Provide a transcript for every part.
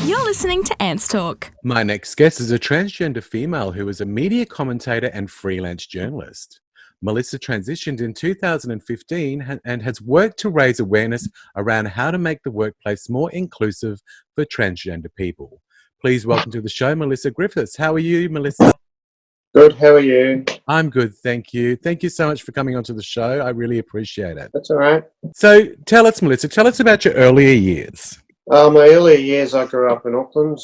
You're listening to Ants Talk. My next guest is a transgender female who is a media commentator and freelance journalist. Melissa transitioned in 2015 and has worked to raise awareness around how to make the workplace more inclusive for transgender people. Please welcome to the show, Melissa Griffiths. How are you, Melissa? Good, how are you? I'm good, thank you. Thank you so much for coming onto the show. I really appreciate it. That's all right. So tell us, Melissa, tell us about your earlier years. My earlier years, I grew up in Auckland,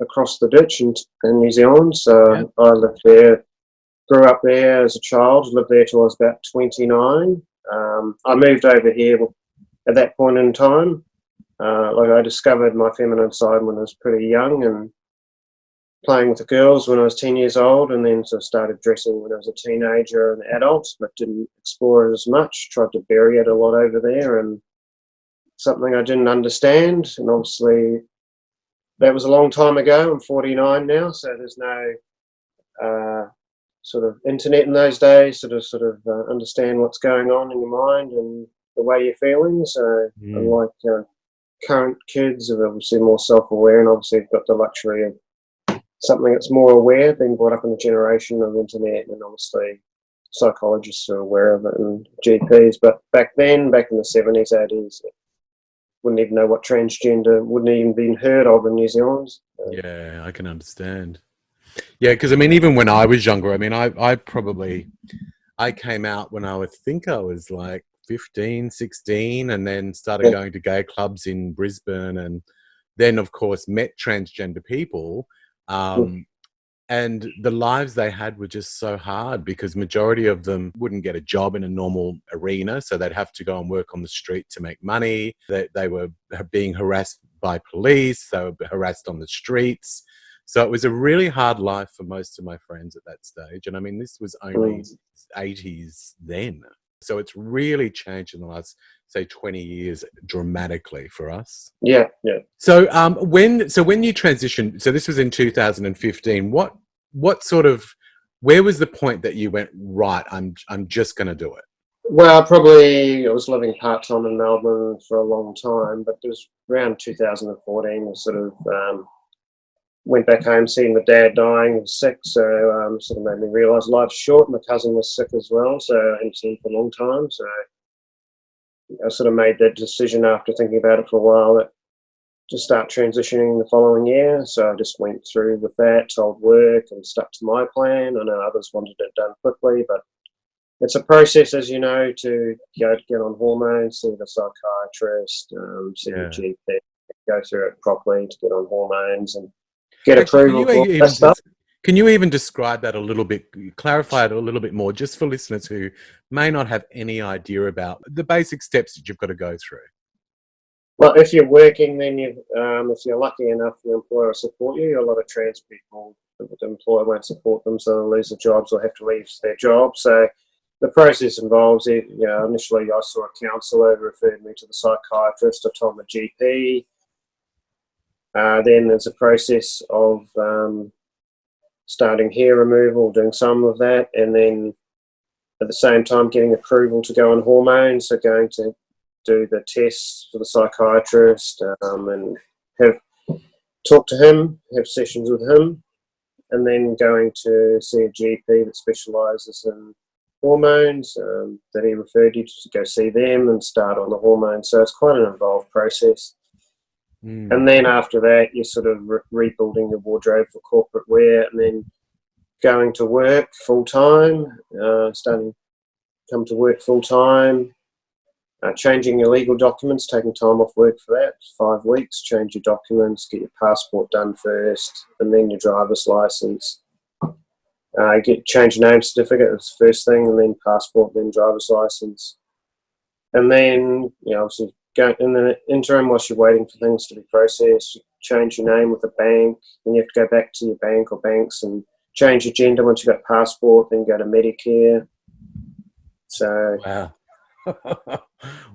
across the ditch in New Zealand. So I lived there, grew up there as a child, lived there till I was about 29. I moved over here at that point in time. I discovered my feminine side when I was pretty young and playing with the girls when I was 10 years old, and then sort of started dressing when I was a teenager and adult, but didn't explore it as much, tried to bury it a lot over there, and something I didn't understand. And obviously that was a long time ago. I'm 49 now, so there's no sort of internet in those days to understand what's going on in your mind and the way you're feeling. So unlike current kids are obviously more self-aware, and obviously have got the luxury of something that's more aware, being brought up in a generation of internet, and obviously psychologists are aware of it and GPs. But back then, back in the 70s, 80s, wouldn't even know what transgender, wouldn't even been heard of in New Zealand. Yeah, I can understand. Yeah, because I mean, even when I was younger, I mean, I came out when I was like 15, 16, and then started going to gay clubs in Brisbane, and then of course met transgender people. And the lives they had were just so hard because majority of them wouldn't get a job in a normal arena, so they'd have to go and work on the street to make money. They were being harassed by police, they were harassed on the streets. So it was a really hard life for most of my friends at that stage. And I mean, this was only 80s then. So it's really changed in the last, say, 20 years dramatically for us. Yeah. So when you transitioned, so this was in 2015, where was the point that you went, right, I'm just going to do it? Well, I was living part-time in Melbourne for a long time, but it was around 2014, I went back home, seeing my dad dying, he was sick, so sort of made me realise life's short. My cousin was sick as well, so I hadn't seen him for a long time. So I sort of made that decision after thinking about it for a while to start transitioning the following year. So I just went through with that, told work and stuck to my plan. I know others wanted it done quickly, but it's a process, as you know, to get on hormones, see the psychiatrist, see the GP, go through it properly to get on hormones and get approval for that stuff. Can you even describe that a little bit, clarify it a little bit more, just for listeners who may not have any idea about the basic steps that you've got to go through? Well, if you're working, then if you're lucky enough, your employer will support you. A lot of trans people, the employer won't support them, so they'll lose their jobs or have to leave their job. So the process involves it. Initially I saw a counsellor who referred me to the psychiatrist. I told my GP. Then there's a process of starting hair removal, doing some of that, and then at the same time getting approval to go on hormones, so going to do the tests for the psychiatrist and talk to him, have sessions with him, and then going to see a GP that specialises in hormones that he referred you to go see them and start on the hormones. So it's quite an involved process. And then after that, you're sort of rebuilding your wardrobe for corporate wear, and then going to work full time, come to work full time, changing your legal documents, taking time off work for that, 5 weeks, change your documents, get your passport done first, and then your driver's license. Change your name certificate, that's the first thing, and then passport, then driver's license. And then, obviously, in the interim, whilst you're waiting for things to be processed, you change your name with a bank, then you have to go back to your bank or banks and change your gender once you've got passport, then go to Medicare. So, wow.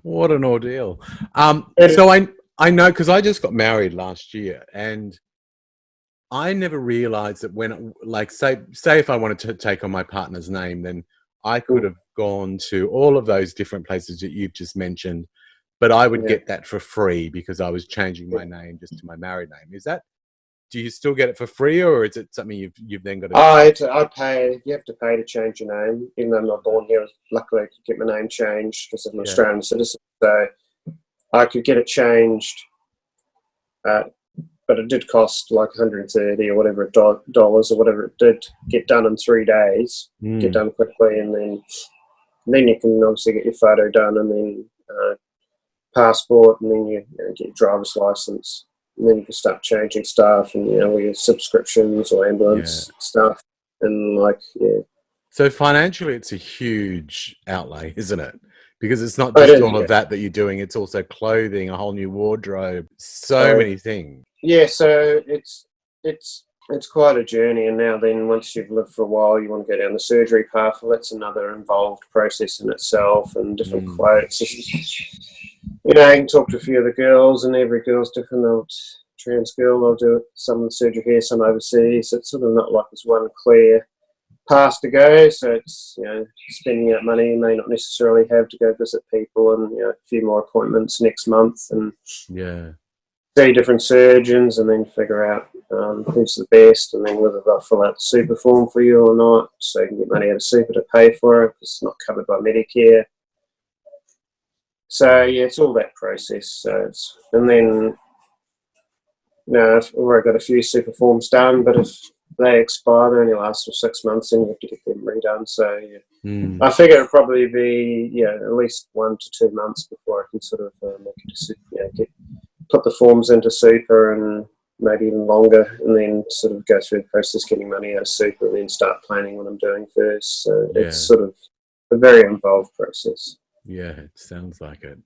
What an ordeal. So I know, because I just got married last year, and I never realized that when, like, say if I wanted to take on my partner's name, then I could have gone to all of those different places that you've just mentioned, but I would Yeah. get that for free because I was changing my name just to my married name. Is that? Do you still get it for free, or is it something you've then got to? I pay. You have to pay to change your name. Even though I'm not born here, luckily I could get my name changed because I'm an Australian citizen. So I could get it changed, but it did cost like 130 or whatever dollars or whatever it did. Get done in 3 days. Get done quickly, and then you can obviously get your photo done, and then passport, and then you get your driver's license. And then you can start changing stuff, and all your subscriptions or ambulance stuff, and So financially, it's a huge outlay, isn't it? Because it's not just all of that you're doing; it's also clothing, a whole new wardrobe, so many things. Yeah, so it's quite a journey, and now then once you've lived for a while, you want to go down the surgery path. Well, that's another involved process in itself, and different clothes. You can talk to a few of the girls, and every girl's different. They'll trans girl, they'll do some of the surgery here, some overseas. So it's sort of not like there's one clear path to go. So it's spending out money you may not necessarily have to go visit people, and a few more appointments next month, and see different surgeons, and then figure out who's the best, and then whether they'll fill out the super form for you or not, so you can get money out of super to pay for it because it's not covered by Medicare. So it's all that process. So and then I've already got a few super forms done, but if they expire, they only last for 6 months, and you have to get them redone. So I figure it'll probably be at least 1 to 2 months before I can sort of put the forms into super, and maybe even longer, and then sort of go through the process getting money out of super, and then start planning what I'm doing first. So it's sort of a very involved process. Yeah, it sounds like it.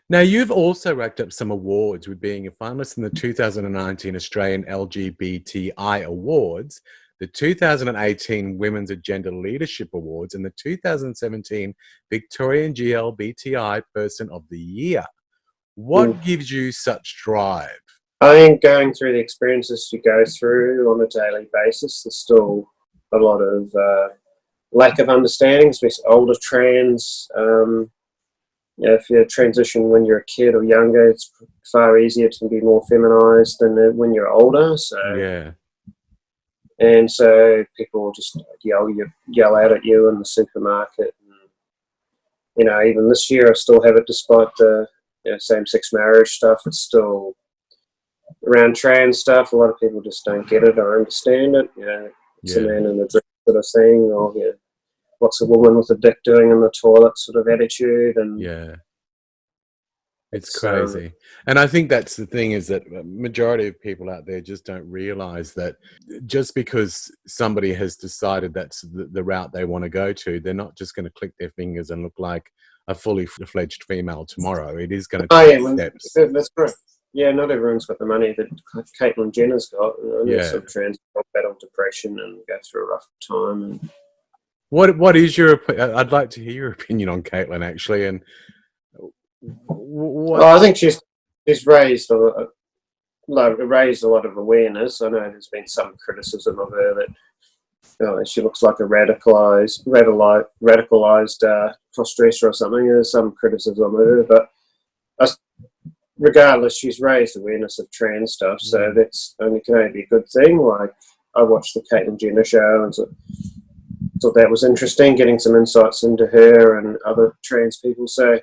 Now, you've also racked up some awards with being a finalist in the 2019 Australian LGBTI Awards, the 2018 Women's Agenda Leadership Awards, and the 2017 Victorian GLBTI Person of the Year. What gives you such drive? I think going through the experiences you go through on a daily basis, there's still a lot of lack of understanding, especially older trans. If you transition when you're a kid or younger, it's far easier to be more feminized than when you're older. So and so people will just yell out at you in the supermarket. And, even this year I still have it, despite the same-sex marriage stuff. It's still around trans stuff. A lot of people just don't get it or understand it. It's a man in a dress sort of thing, or what's a woman with a dick doing in the toilet sort of attitude. And it's crazy. And I think that's the thing, is that a majority of people out there just don't realize that just because somebody has decided that's the route they want to go to, they're not just going to click their fingers and look like a fully fledged female tomorrow. It is going to take steps. That's correct. Yeah, not everyone's got the money that Caitlyn Jenner's got. Some trans people battle depression and go through a rough time. And what is your? I'd like to hear your opinion on Caitlyn, actually. And I think she's raised a lot of awareness. I know there's been some criticism of her that she looks like a radicalized cross-dresser or something. There's some criticism of her, but regardless, she's raised awareness of trans stuff, so that's can only be a good thing. Like, I watched the Caitlyn Jenner show and thought that was interesting, getting some insights into her and other trans people. So,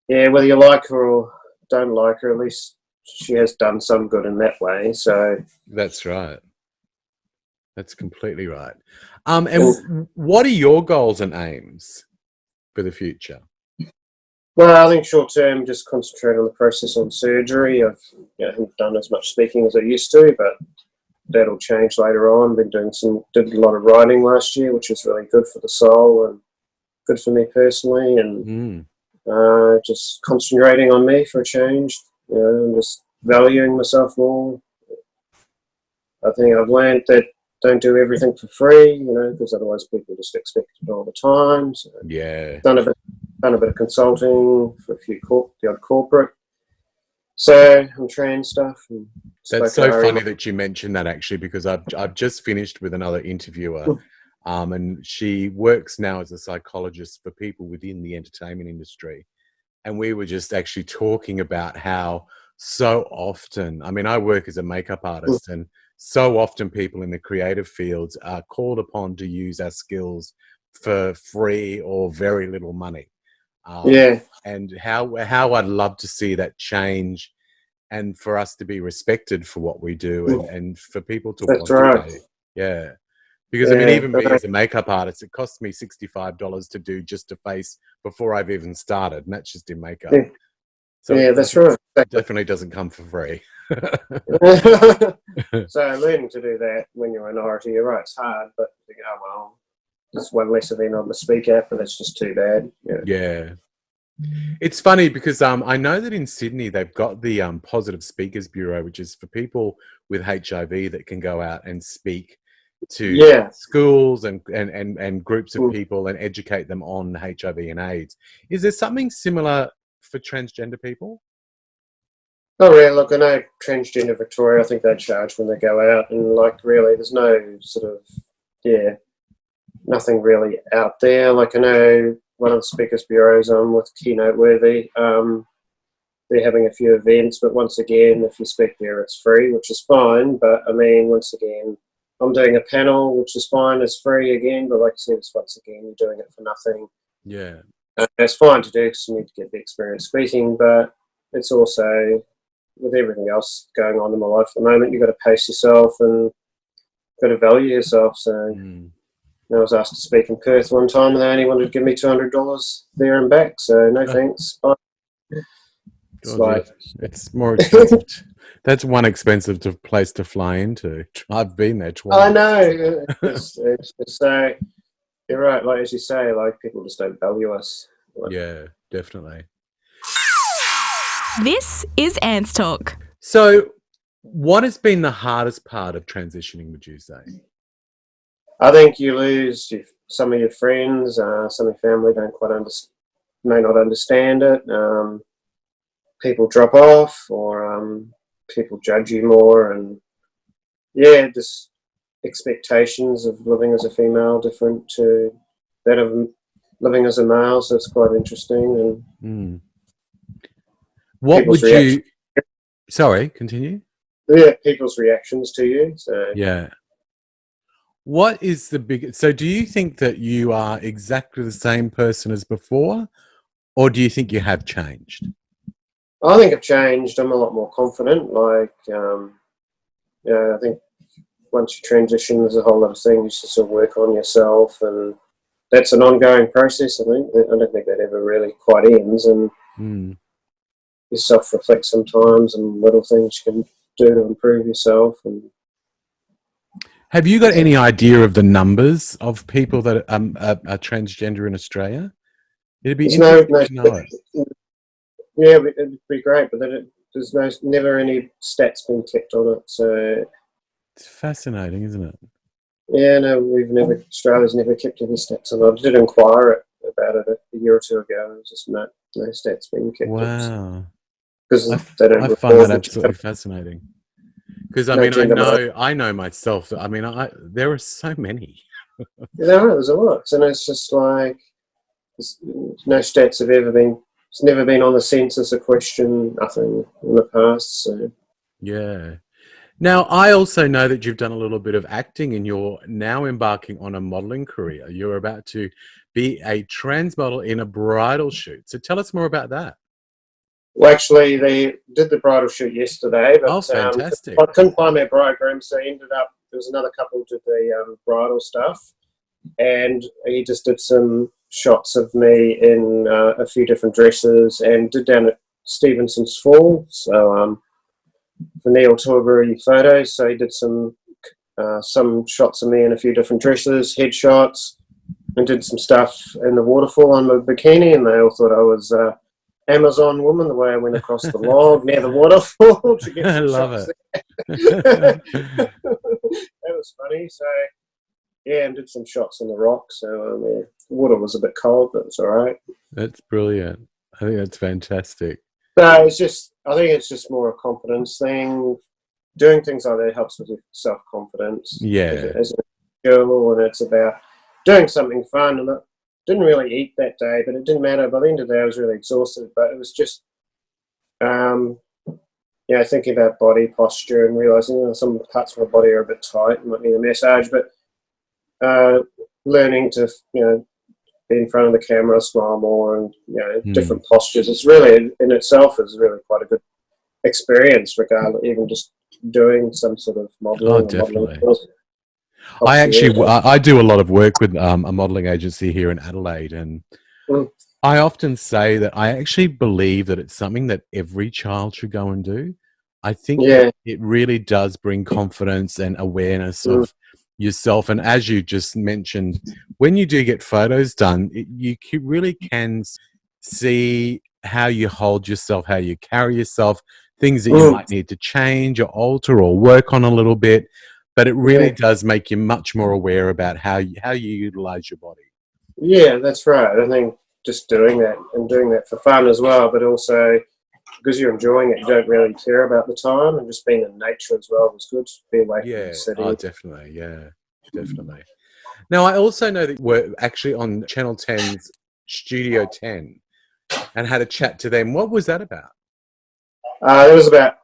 whether you like her or don't like her, at least she has done some good in that way. So that's right. That's completely right. And what are your goals and aims for the future? Well, I think short term, just concentrate on the process on surgery. I haven't done as much speaking as I used to, but that'll change later on. Did a lot of writing last year, which is really good for the soul and good for me personally. And just concentrating on me for a change. And just valuing myself more. I think I've learned that don't do everything for free, because otherwise people just expect it all the time. So done a bit of consulting for the odd corporate. So I'm trans stuff. That's so funny that you mentioned that, actually, because I've just finished with another interviewer, and she works now as a psychologist for people within the entertainment industry. and we were just actually talking about how so often, I mean, I work as a makeup artist, and so often people in the creative fields are called upon to use our skills for free or very little money. And how I'd love to see that change, and for us to be respected for what we do, and for people to want to pay. Yeah. Because I mean, even me as a makeup artist, it costs me $65 to do just a face before I've even started, and that's just in makeup. So that's right. It definitely doesn't come for free. So learning to do that when you're a minority, you're right, it's hard, but you go, oh, well, it's one less event on the speak app, and it's just too bad. Yeah. It's funny because I know that in Sydney they've got the Positive Speakers Bureau, which is for people with HIV that can go out and speak to schools and groups of people and educate them on HIV and AIDS. Is there something similar for transgender people? Oh, really? Look, I know Transgender Victoria, I think they charge when they go out, and like really there's no sort of, nothing really out there. Like I know one of the speakers bureaus I'm with, Keynote Worthy, they're having a few events, but once again, if you speak there, it's free, which is fine. But I mean, once again, I'm doing a panel, which is fine, it's free again, but like I said, it's once again, you're doing it for nothing. Yeah. It's fine to do because you need to get the experience speaking, but it's also, with everything else going on in my life at the moment, you've got to pace yourself and got to value yourself. So I was asked to speak in Perth one time, and they only wanted to give me $200 there and back. So no thanks. Bye. It's more expensive. That's one expensive place to fly into. I've been there twice. I know. So you're right. Like as you say, like people just don't value us. Yeah, definitely. This is Ants Talk. So, what has been the hardest part of transitioning, would you say? I think you lose some of your friends, some of your family may not understand it. People drop off, or people judge you more, and just expectations of living as a female different to that of living as a male. So it's quite interesting. And what would you? Sorry, continue. Yeah, people's reactions to you. So yeah. What is the biggest? So, do you think that you are exactly the same person as before, or do you think you have changed? I think I've changed. I'm a lot more confident. Like, I think once you transition, there's a whole lot of things to sort of work on yourself, and that's an ongoing process. I don't think that ever really quite ends, and you self-reflect sometimes, and little things you can do to improve yourself. And have you got any idea of the numbers of people that are transgender in Australia? It'd be interesting to know it. Yeah, it'd be great, but then there's never any stats being kept on it. So it's fascinating, isn't it? Yeah, no, Australia's never kept any stats on it. I did inquire about it a year or two ago. It was just no stats being kept. Wow. Because I find that absolutely fascinating. Because I mean, I know myself. I mean, there are so many. There's a lot, and it's just like no stats have ever been. It's never been on the census a question. Nothing in the past. So yeah. Now, I also know that you've done a little bit of acting, and you're now embarking on a modelling career. You're about to be a trans model in a bridal shoot. So tell us more about that. Well, actually, they did the bridal shoot yesterday, but fantastic. I couldn't find their bridegroom, so there was another couple who did the bridal stuff, and he just did some shots of me in a few different dresses, and did down at Stevenson's Fall, so for Neil Tilbury photos, so he did some shots of me in a few different dresses, headshots, and did some stuff in the waterfall on my bikini, and they all thought I was Amazon woman, the way I went across the log near the waterfall to get some shots. That was funny. So yeah, and did some shots on the rock. So the water was a bit cold, but it's all right. That's brilliant. I think that's fantastic. So I think it's just more a confidence thing. Doing things like that helps with your self-confidence. Yeah. As a girl, and it's about doing something fun and didn't really eat that day, but it didn't matter. By the end of the day, I was really exhausted, but it was just, thinking about body posture and realising some parts of my body are a bit tight and might need a massage, but learning to, be in front of the camera, smile more, and, different postures. It's really, in itself, is really quite a good experience, regardless, even just doing some sort of modelling. Oh, definitely. I do a lot of work with a modelling agency here in Adelaide, and I often say that I actually believe that it's something that every child should go and do. I think that it really does bring confidence and awareness of yourself. And as you just mentioned, when you do get photos done, you really can see how you hold yourself, how you carry yourself, things that you might need to change or alter or work on a little bit. But it really does make you much more aware about how you utilize your body. Yeah, that's right. I think just doing that and doing that for fun as well, but also because you're enjoying it, you don't really care about the time, and just being in nature as well was good. Be away from the city. Oh, definitely. Yeah, definitely. Now, I also know that we're actually on Channel 10's Studio 10 and had a chat to them. What was that about? It was about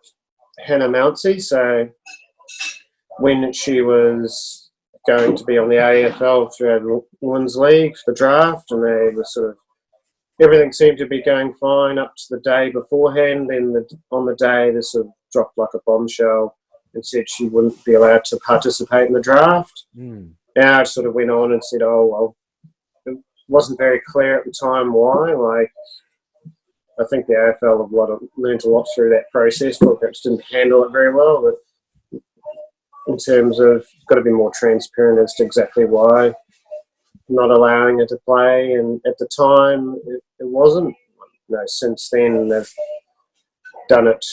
Hannah Mounsey. So when she was going to be on the AFL through Women's League, the draft, and they were sort of, everything seemed to be going fine up to the day beforehand. Then on the day, they sort of dropped like a bombshell and said she wouldn't be allowed to participate in the draft. Now I sort of went on and said, oh, well, it wasn't very clear at the time why. Like, I think the AFL have learned a lot through that process, but perhaps didn't handle it very well. But in terms of, got to be more transparent as to exactly why not allowing her to play, and at the time it wasn't. Since then they've done it,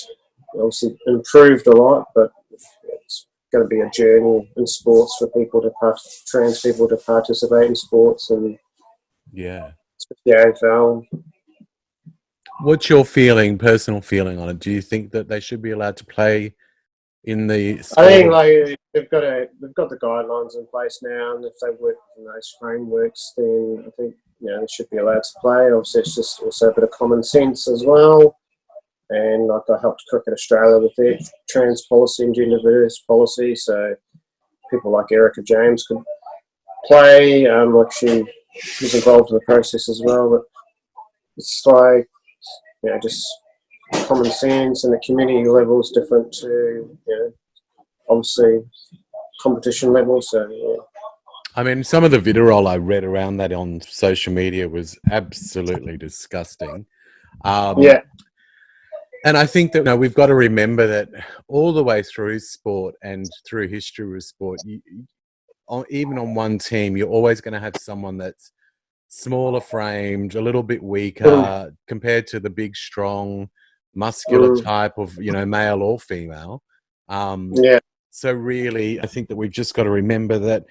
obviously improved a lot, but it's going to be a journey in sports for trans people to participate in sports, and the AFL. What's your personal feeling on it? Do you think that they should be allowed to play in the sport? I think they've got the guidelines in place now, and if they work in those frameworks, then I think they should be allowed to play. Obviously, it's just also a bit of common sense as well. And like, I helped Cricket Australia with their trans policy and gender-diverse policy, so people like Erica James could play. Like, she was involved in the process as well. But it's like, just common sense, and the community level is different to, obviously competition level. So I mean, some of the vitriol I read around that on social media was absolutely disgusting. And I think that we've got to remember that all the way through sport and through history with sport, even on one team, you're always going to have someone that's smaller framed, a little bit weaker compared to the big, strong, muscular type of, male or female. So really, I think that we've just got to remember that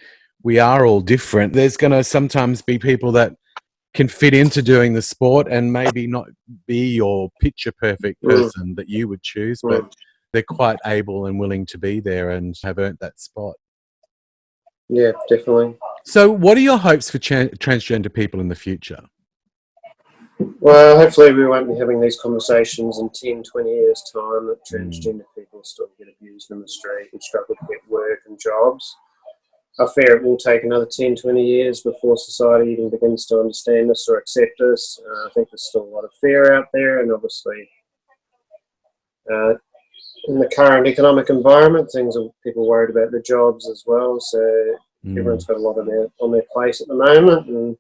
we are all different. There's going to sometimes be people that can fit into doing the sport and maybe not be your picture perfect person that you would choose, but they're quite able and willing to be there and have earned that spot. Yeah, definitely. So what are your hopes for transgender people in the future? Well, hopefully we won't be having these conversations in 10, 20 years' time, that transgender people still get abused in the street and struggle to get work and jobs. I fear it will take another 10, 20 years before society even begins to understand this or accept us. I think there's still a lot of fear out there, and obviously in the current economic environment, people worried about their jobs as well. So everyone's got a lot on their plate at the moment, and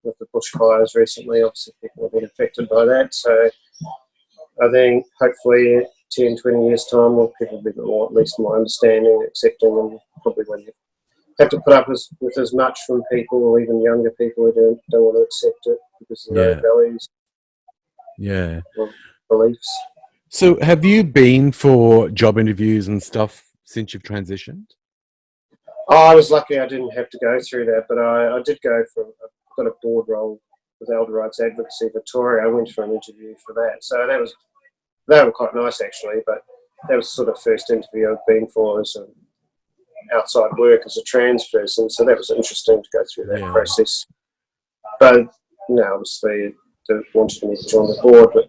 with the bushfires recently, obviously people have been affected by that. So I think hopefully 10, 20 years' time, people will be more, at least more understanding, accepting, and probably when you have to put up with as much from people, or even younger people who don't want to accept it because of their values, or beliefs. So have you been for job interviews and stuff since you've transitioned? I was lucky I didn't have to go through that, but I did go I got a board role with Elder Rights Advocacy Victoria. I went for an interview for that. So they were quite nice actually, but that was sort of first interview I've been for as an outside work as a trans person. So that was interesting to go through that process. but obviously they wanted me to join the board. But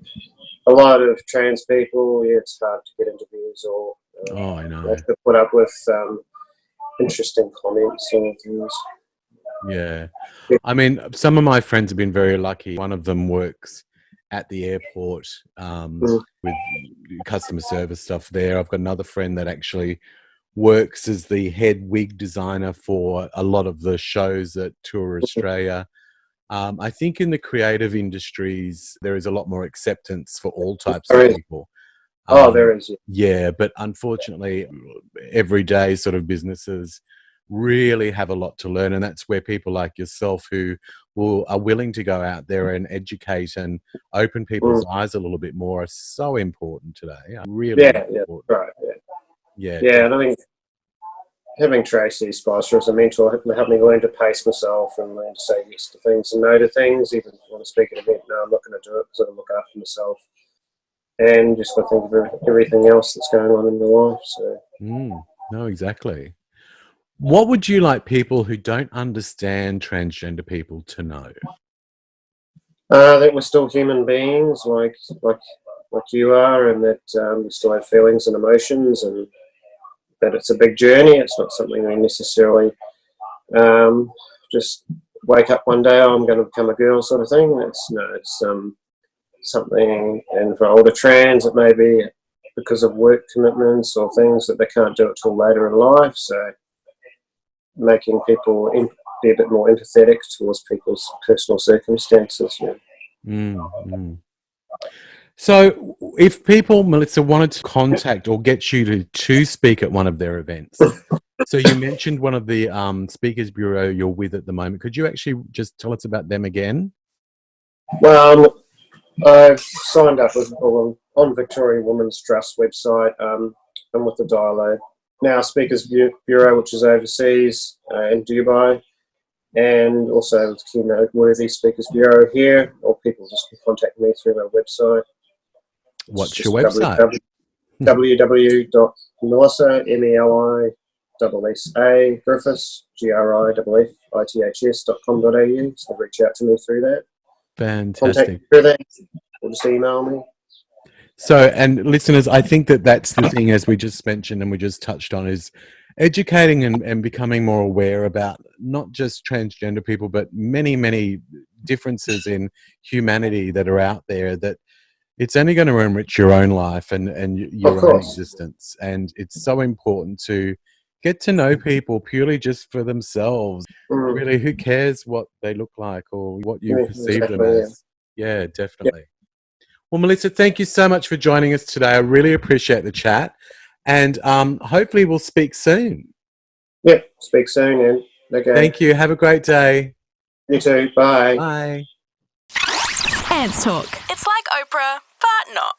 a lot of trans people, it's hard to get interviews, or I know. they have to put up with interesting comments and things. Yeah. I mean, some of my friends have been very lucky. One of them works at the airport with customer service stuff there. I've got another friend that actually works as the head wig designer for a lot of the shows that tour Australia. I think in the creative industries, there is a lot more acceptance for all types of people. There is. Yeah, but unfortunately, everyday sort of businesses really have a lot to learn, and that's where people like yourself who are willing to go out there and educate and open people's eyes a little bit more are so important today. Really important. Right. Yeah, and I think having Tracy Spicer as a mentor helped me learn to pace myself and learn to say yes to things and no to things. Even if I want to speak at an event, no, I'm not going to do it because I look after myself. And just got to think of everything else that's going on in my life. So. No, exactly. What would you like people who don't understand transgender people to know? That we're still human beings, like you are, and that we still have feelings and emotions, and that it's a big journey. It's not something we necessarily just wake up one day, I'm going to become a girl sort of thing. It's something, and for older trans, it may be because of work commitments or things that they can't do it till later in life. So making people be a bit more empathetic towards people's personal circumstances. So if people, Melissa, wanted to contact or get you to speak at one of their events, so you mentioned one of the Speakers Bureau you're with at the moment. Could you actually just tell us about them again? Well, I've signed up on Victoria Women's Trust website. I'm with the Dialogue Now Speakers Bureau, which is overseas in Dubai, and also with Keynote Worthy Speakers Bureau here, or people just can contact me through my website. What's your website? www.melissa, MELISSA, Griffiths, GRIFFITHS.com.au. So reach out to me through that. Fantastic. Contact me through that, or just email me. So, and listeners, I think that's the thing, as we just mentioned and we just touched on, is educating and becoming more aware about not just transgender people, but many, many differences in humanity that are out there, that it's only going to enrich your own life and your own existence. And it's so important to get to know people purely just for themselves. Really, who cares what they look like or what you perceive them as? Yeah, definitely. Well, Melissa, thank you so much for joining us today. I really appreciate the chat, and hopefully we'll speak soon. Yep, speak soon. And okay. Thank you. Have a great day. You too. Bye. Bye. Ants Talk. It's like Oprah, but not.